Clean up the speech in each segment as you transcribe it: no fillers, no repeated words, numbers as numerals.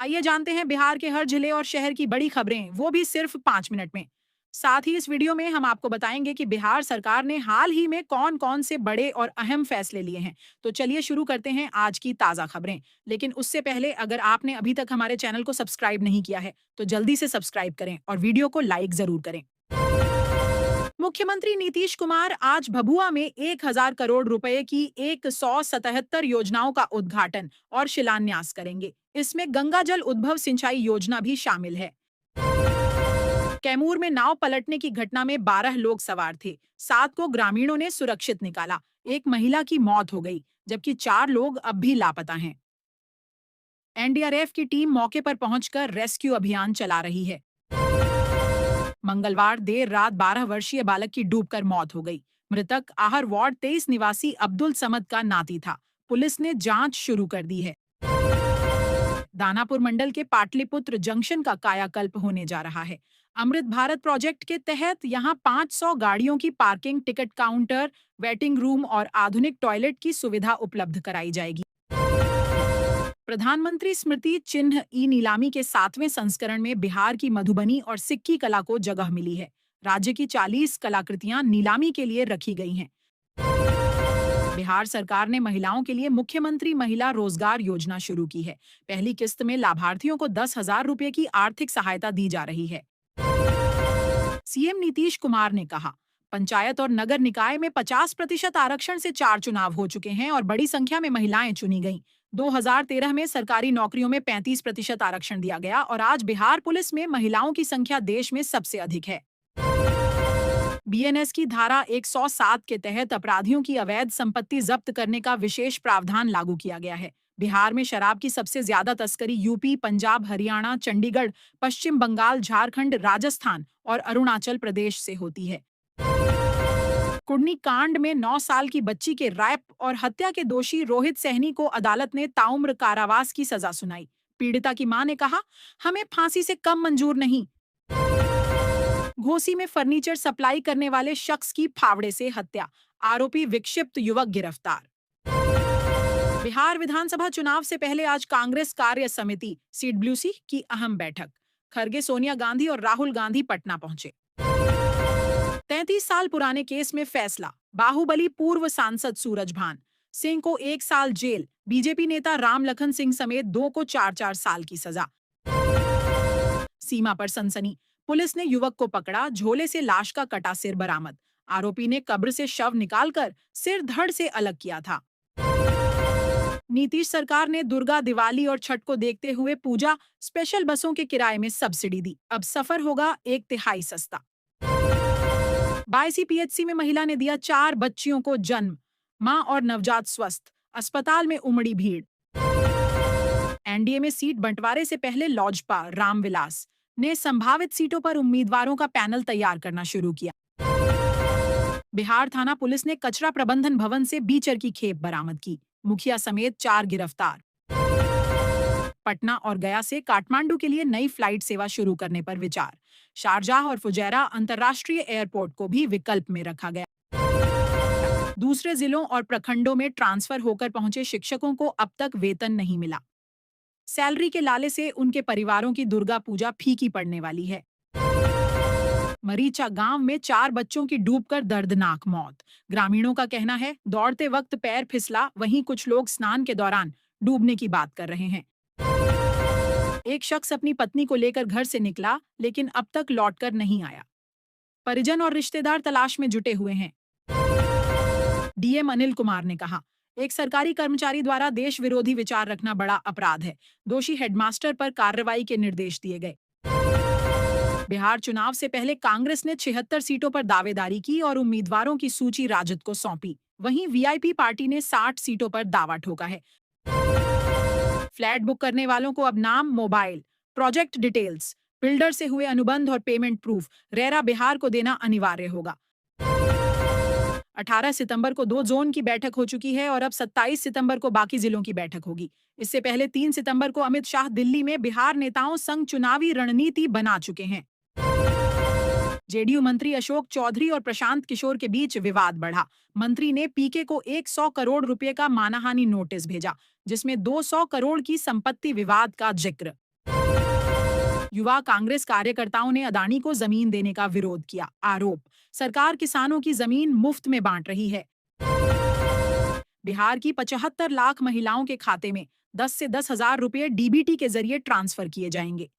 आइए जानते हैं बिहार के हर जिले और शहर की बड़ी खबरें, वो भी सिर्फ 5 मिनट में। साथ ही इस वीडियो में हम आपको बताएंगे कि बिहार सरकार ने हाल ही में कौन कौन से बड़े और अहम फैसले लिए हैं। तो चलिए शुरू करते हैं आज की ताजा खबरें। लेकिन उससे पहले अगर आपने अभी तक हमारे चैनल को सब्सक्राइब नहीं किया है तो जल्दी से सब्सक्राइब करें और वीडियो को लाइक जरूर करें। मुख्यमंत्री नीतीश कुमार आज भभुआ में 1,000 करोड़ रुपए की 177 योजनाओं का उद्घाटन और शिलान्यास करेंगे। इसमें गंगा जल उद्भव सिंचाई योजना भी शामिल है। कैमूर में नाव पलटने की घटना में 12 लोग सवार थे। 7 को ग्रामीणों ने सुरक्षित निकाला। एक महिला की मौत हो गई, जबकि 4 लोग अब भी लापता हैं। एनडीआरएफ की टीम मौके पर पहुंचकर रेस्क्यू अभियान चला रही है। मंगलवार देर रात 12 वर्षीय बालक की डूबकर मौत हो गई। मृतक आहर वार्ड 23 निवासी अब्दुल समद का नाती था। पुलिस ने जांच शुरू कर दी है। दानापुर मंडल के पाटलिपुत्र जंक्शन का कायाकल्प होने जा रहा है। अमृत भारत प्रोजेक्ट के तहत यहां 500 गाड़ियों की parking, ticket counter, waiting room और आधुनिक टॉयलेट की सुविधा उपलब्ध कराई जाएगी। प्रधानमंत्री स्मृति चिन्ह ई नीलामी के 7वें संस्करण में बिहार की मधुबनी और सिक्की कला को जगह मिली है। राज्य की 40 कलाकृतियां नीलामी के लिए रखी गई हैं। बिहार सरकार ने महिलाओं के लिए मुख्यमंत्री महिला रोजगार योजना शुरू की है। पहली किस्त में लाभार्थियों को 10,000 रुपए की आर्थिक सहायता दी जा रही है। सीएम नीतीश कुमार ने कहा, पंचायत और नगर निकाय में 50% आरक्षण से 4 चुनाव हो चुके हैं और बड़ी संख्या में महिलाएं चुनी गईं। 2013 में सरकारी नौकरियों में 35% आरक्षण दिया गया और आज बिहार पुलिस में महिलाओं की संख्या देश में सबसे अधिक है। बीएनएस की धारा 107 के तहत अपराधियों की अवैध संपत्ति जब्त करने का विशेष प्रावधान लागू किया गया है। बिहार में शराब की सबसे ज्यादा तस्करी यूपी, पंजाब, हरियाणा, चंडीगढ़, पश्चिम बंगाल, झारखंड, राजस्थान और अरुणाचल प्रदेश से होती है। कुर्नी कांड में 9 साल की बच्ची के रैप और हत्या के दोषी रोहित सहनी को अदालत ने ताउम्र कारावास की सजा सुनाई। पीड़िता की मां ने कहा, हमें फांसी से कम मंजूर नहीं। घोसी में फर्नीचर सप्लाई करने वाले शख्स की फावड़े से हत्या, आरोपी विक्षिप्त युवक गिरफ्तार। बिहार विधानसभा चुनाव से पहले आज कांग्रेस कार्य समिति सीडब्ल्यूसी की अहम बैठक। खरगे, सोनिया गांधी और राहुल गांधी पटना पहुंचे। 33 साल पुराने केस में फैसला, बाहुबली पूर्व सांसद सूरजभान सिंह को 1 साल जेल, बीजेपी नेता राम लखन सिंह समेत 2 को 4-4 साल की सजा। सीमा पर सनसनी, पुलिस ने युवक को पकड़ा, झोले से लाश का कटा सिर बरामद। आरोपी ने कब्र से शव निकालकर सिर धड़ से अलग किया था। नीतीश सरकार ने दुर्गा, दिवाली और छठ को देखते हुए पूजा स्पेशल बसों के किराए में सब्सिडी दी। अब सफर होगा 1/3 सस्ता। बायसी पीएचसी में महिला ने दिया 4 बच्चियों को जन्म, मां और नवजात स्वस्थ, अस्पताल में उमड़ी भीड़। एनडीए में सीट बंटवारे से पहले लोजपा रामविलास ने संभावित सीटों पर उम्मीदवारों का पैनल तैयार करना शुरू किया। बिहार थाना पुलिस ने कचरा प्रबंधन भवन से बीचर की खेप बरामद की, मुखिया समेत 4 गिरफ्तार। पटना और गया से काठमांडू के लिए नई फ्लाइट सेवा शुरू करने पर विचार। शारजाह और फुजैरा अंतर्राष्ट्रीय एयरपोर्ट को भी विकल्प में रखा गया। दूसरे जिलों और प्रखंडों में ट्रांसफर होकर पहुंचे शिक्षकों को अब तक वेतन नहीं मिला। सैलरी के लाले से उनके परिवारों की दुर्गा पूजा फीकी पड़ने वाली है। मरीचा गांव में 4 बच्चों की डूबकर दर्दनाक मौत। ग्रामीणों का कहना है, दौड़ते वक्त पैर फिसला, वहीं कुछ लोग स्नान के दौरान डूबने की बात कर रहे हैं। एक शख्स अपनी पत्नी को लेकर घर से निकला, लेकिन अब तक लौटकर नहीं आया। परिजन और रिश्तेदार तलाश में जुटे हुए हैं। डीएम अनिल कुमार ने कहा, एक सरकारी कर्मचारी द्वारा देश विरोधी विचार रखना बड़ा अपराध है। दोषी हेडमास्टर पर कार्रवाई के निर्देश दिए गए। बिहार चुनाव से पहले कांग्रेस ने 76 सीटों पर दावेदारी की और उम्मीदवारों की सूची राजद को सौंपी। वहीं वीआईपी पार्टी ने 60 सीटों पर दावा ठोका है। फ्लैट बुक करने वालों को अब नाम, मोबाइल, प्रोजेक्ट डिटेल्स, बिल्डर से हुए अनुबंध और पेमेंट प्रूफ रेरा बिहार को देना अनिवार्य होगा। 18 सितंबर को 2 जोन की बैठक हो चुकी है और अब 27 सितंबर को बाकी जिलों की बैठक होगी। इससे पहले 3 सितंबर को अमित शाह दिल्ली में बिहार नेताओं संग चुनावी रणनीति बना चुके हैं। जेडीयू मंत्री अशोक चौधरी और प्रशांत किशोर के बीच विवाद बढ़ा। मंत्री ने पीके को 100 करोड़ रुपए का मानहानि नोटिस भेजा, जिसमें 200 करोड़ की संपत्ति विवाद का जिक्र। युवा कांग्रेस कार्यकर्ताओं ने अदानी को जमीन देने का विरोध किया। आरोप, सरकार किसानों की जमीन मुफ्त में बांट रही है। बिहार की 75 लाख महिलाओं के खाते में 10 से 10,000 रुपए डीबीटी के जरिए ट्रांसफर किए जाएंगे।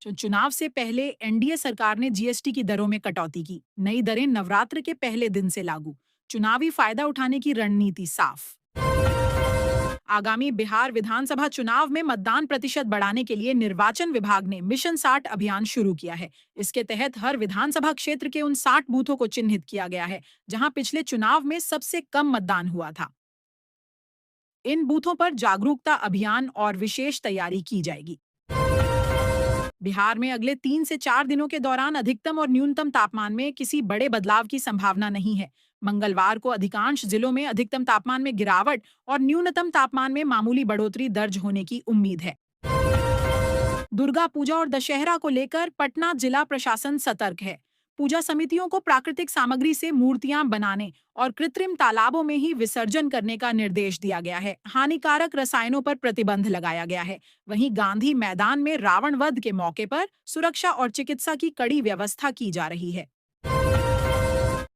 चुनाव से पहले एनडीए सरकार ने जीएसटी की दरों में कटौती की। नई दरें नवरात्र के पहले दिन से लागू। चुनावी फायदा उठाने की रणनीति साफ। आगामी बिहार विधानसभा चुनाव में मतदान प्रतिशत बढ़ाने के लिए निर्वाचन विभाग ने मिशन 60 अभियान शुरू किया है। इसके तहत हर विधानसभा क्षेत्र के उन 60 बूथों को चिन्हित किया गया है जहां पिछले चुनाव में सबसे कम मतदान हुआ था। इन बूथों पर जागरूकता अभियान और विशेष तैयारी की जाएगी। बिहार में अगले 3 से 4 दिनों के दौरान अधिकतम और न्यूनतम तापमान में किसी बड़े बदलाव की संभावना नहीं है। मंगलवार को अधिकांश जिलों में अधिकतम तापमान में गिरावट और न्यूनतम तापमान में मामूली बढ़ोतरी दर्ज होने की उम्मीद है। दुर्गा पूजा और दशहरा को लेकर पटना जिला प्रशासन सतर्क है। पूजा समितियों को प्राकृतिक सामग्री से मूर्तियां बनाने और कृत्रिम तालाबों में ही विसर्जन करने का निर्देश दिया गया है। हानिकारक रसायनों पर प्रतिबंध लगाया गया है। वहीं गांधी मैदान में रावण वध के मौके पर सुरक्षा और चिकित्सा की कड़ी व्यवस्था की जा रही है।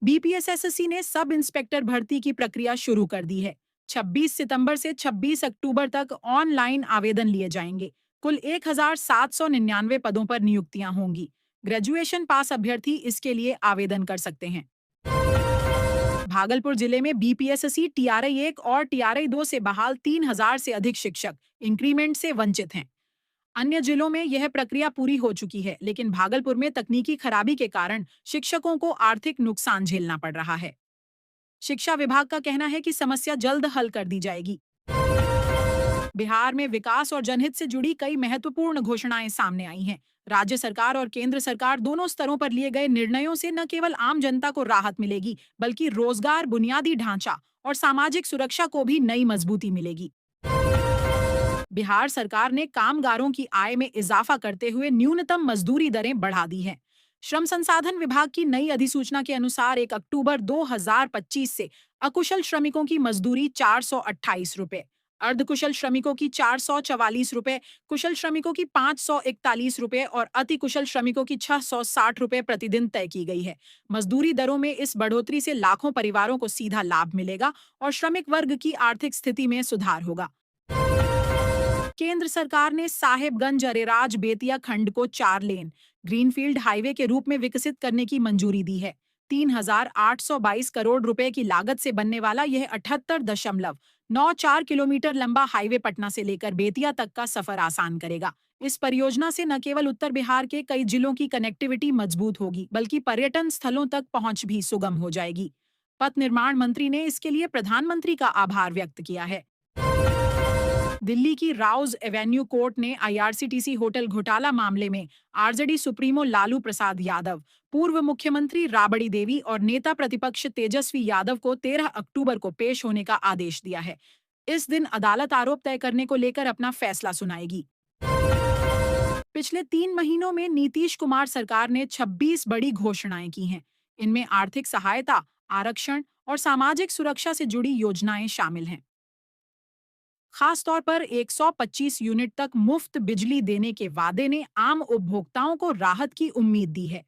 बीपीएसएससी ने सब इंस्पेक्टर भर्ती की प्रक्रिया शुरू कर दी है। 26 सितंबर से 26 अक्टूबर तक ऑनलाइन आवेदन लिए जाएंगे। कुल 1,799 पदों पर नियुक्तियां होंगी। ग्रेजुएशन पास अभ्यर्थी इसके लिए आवेदन कर सकते हैं। भागलपुर जिले में बीपीएससी टीआरई 1 और टीआरई 2 से बहाल 3,000 से अधिक शिक्षक इंक्रीमेंट से वंचित हैं। अन्य जिलों में यह प्रक्रिया पूरी हो चुकी है, लेकिन भागलपुर में तकनीकी खराबी के कारण शिक्षकों को आर्थिक नुकसान झेलना पड़ रहा है। शिक्षा विभाग का कहना है कि समस्या जल्द हल कर दी जाएगी। बिहार में विकास और जनहित से जुड़ी कई महत्वपूर्ण घोषणाएं सामने आई हैं। राज्य सरकार और केंद्र सरकार दोनों स्तरों पर लिए गए निर्णयों से न केवल आम जनता को राहत मिलेगी, बल्कि रोजगार, बुनियादी ढांचा और सामाजिक सुरक्षा को भी नई मजबूती मिलेगी। बिहार सरकार ने कामगारों की आय में इजाफा करते हुए न्यूनतम मजदूरी दरें बढ़ा दी हैं। श्रम संसाधन विभाग की नई अधिसूचना के अनुसार 1 अक्टूबर 2025 से अकुशल श्रमिकों की मजदूरी 428 रुपए, अर्धकुशल श्रमिकों की 444 रुपए, कुशल श्रमिकों की 541 रुपए और अति कुशल श्रमिकों की 660 रुपए प्रतिदिन तय की गई है। मजदूरी दरों में इस बढ़ोतरी से लाखों परिवारों को सीधा लाभ मिलेगा और श्रमिक वर्ग की आर्थिक स्थिति में सुधार होगा। केंद्र सरकार ने साहेबगंज अरेराज बेतिया खंड को 4 लेन ग्रीनफील्ड हाईवे के रूप में विकसित करने की मंजूरी दी है। 3,822 करोड़ रुपए की लागत से बनने वाला यह 78.94 किलोमीटर लंबा हाईवे पटना से लेकर बेतिया तक का सफर आसान करेगा। इस परियोजना से न केवल उत्तर बिहार के कई जिलों की कनेक्टिविटी मजबूत होगी, बल्कि पर्यटन स्थलों तक पहुंच भी सुगम हो जाएगी। पथ निर्माण मंत्री ने इसके लिए प्रधानमंत्री का आभार व्यक्त किया है। दिल्ली की राउज एवेन्यू कोर्ट ने आईआरसीटीसी होटल घोटाला मामले में आरजेडी सुप्रीमो लालू प्रसाद यादव, पूर्व मुख्यमंत्री राबड़ी देवी और नेता प्रतिपक्ष तेजस्वी यादव को 13 अक्टूबर को पेश होने का आदेश दिया है। इस दिन अदालत आरोप तय करने को लेकर अपना फैसला सुनाएगी। पिछले 3 महीनों में नीतीश कुमार सरकार ने 26 बड़ी घोषणाएं की हैं। इनमें आर्थिक सहायता, आरक्षण और सामाजिक सुरक्षा से जुड़ी योजनाएं शामिल हैं। खास तौर पर 125 यूनिट तक मुफ्त बिजली देने के वादे ने आम उपभोक्ताओं को राहत की उम्मीद दी है।